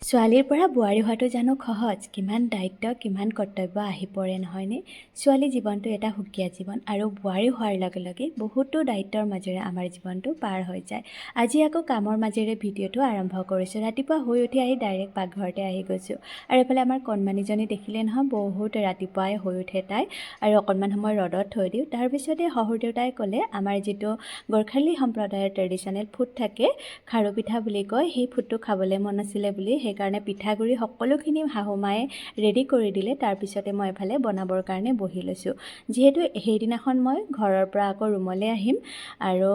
ছোৱালীৰ পৰা বোৱাৰী হোৱাটো জানো সহজ? কিমান দায়িত্ব, কিমান কৰ্তব্য আহি পৰে নহয়নে? ছোৱালী জীৱনটো এটা সুকীয়া জীৱন আৰু বোৱাৰী হোৱাৰ লগে লগে বহুতো দায়িত্বৰ মাজেৰে আমাৰ জীৱনটো পাৰ হৈ যায়। আজি আকৌ কামৰ মাজেৰে ভিডিঅ'টো আৰম্ভ কৰিছোঁ। ৰাতিপুৱা শুই উঠি আহি ডাইৰেক্ট পাকঘৰতে আহি গৈছোঁ। আৰু এইফালে আমাৰ কণমানিজনী দেখিলে নহয়, বহুত ৰাতিপুৱাই শুই উঠে তাই আৰু অকণমান সময় ৰ'দত থৈ দিওঁ। তাৰপিছতে শহুৰ দেউতাই ক'লে আমাৰ যিটো গোৰ্খালী সম্প্ৰদায়ৰ ট্ৰেডিশ্যনেল ফুড থাকে, খাৰু পিঠা বুলি কয়, সেই ফুডটো খাবলৈ মন আছিলে বুলি সেইকাৰণে পিঠাগুড়ি সকলোখিনি শাহুমায়ে ৰেডি কৰি দিলে। তাৰপিছতে মই এফালে বনাবৰ কাৰণে বহি লৈছোঁ। যিহেতু সেইদিনাখন মই ঘৰৰ পৰা আকৌ ৰুমলৈ আহিম আৰু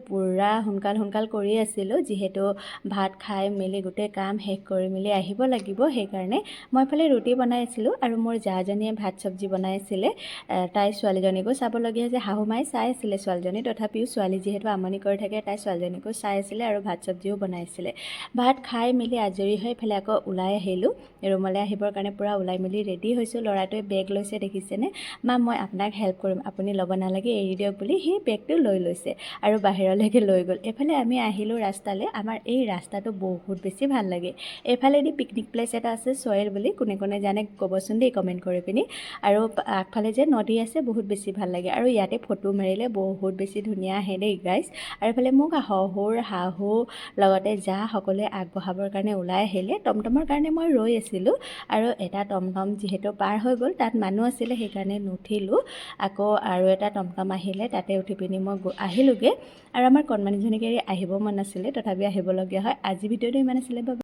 পূৰা সোনকাল কৰি আছিলোঁ, যিহেতু ভাত খাই মেলি গোটেই কাম শেষ কৰি মেলি আহিব লাগিব। সেইকাৰণে মই এফালে ৰুটি বনাই আছিলোঁ আৰু মোৰ জাজনীয়ে ভাত চব্জি বনাই আছিলে। তাই ছোৱালীজনীকো চাবলগীয়া যে শাহুমাই চাই আছিলে ছোৱালীজনী, তথাপিও ছোৱালী যিহেতু আমনি কৰি থাকে তাই ছোৱালীজনীকো চাই আছিলে আৰু ভাত চব্জিও বনাইছিলে। ভাত খাই মেলি আজৰি হৈ ফেলে আকৌ ওলাই আহিলোঁ। ৰুমলৈ আহিবৰ কাৰণে পূৰা ওলাই মেলি ৰেডি হৈছোঁ। ল'ৰাটোৱে বেগ লৈছে, দেখিছেনে? মা, মই আপোনাক হেল্প কৰিম, আপুনি ল'ব নালাগে, এৰি দিয়ক বুলি সেই বেগটো লৈ লৈছে আৰু বাহিৰলৈকে লৈ গ'ল। এইফালে আমি আহিলোঁ ৰাস্তালৈ। আমাৰ এই ৰাস্তাটো বহুত বেছি ভাল লাগে। এইফালেদি পিকনিক প্লেচ এটা আছে ছয়েল বুলি, কোনে কোনে জানে ক'বচোন দেই কমেণ্ট কৰি পিনি। আৰু আগফালে যে নদী আছে, বহুত বেছি ভাল লাগে আৰু ইয়াতে ফটো মাৰিলে বহুত বেছি ধুনীয়া আহে দেই গাইজ। আৰু এইফালে মোক শহুৰ শাহু লগতে জা সকলোৱে আগবঢ়াবৰ কাৰণে ওলাই আহিলে। টমটমৰ কাৰণে মই ৰৈ আছিলোঁ আৰু এটা টমটম যিহেতু পাৰ হৈ গ'ল, তাত মানুহ আছিলে সেইকাৰণে নুঠিলোঁ। আকৌ আৰু এটা টমটম আহিলে, তাতে উঠি পিনি মই আহিলোঁগৈ। আৰু আমাৰ কণমানিজনীক এৰি আহিব মন নাছিলে, তথাপি আহিবলগীয়া হয়। আজি ভিডিঅ'টো ইমান আছিলে।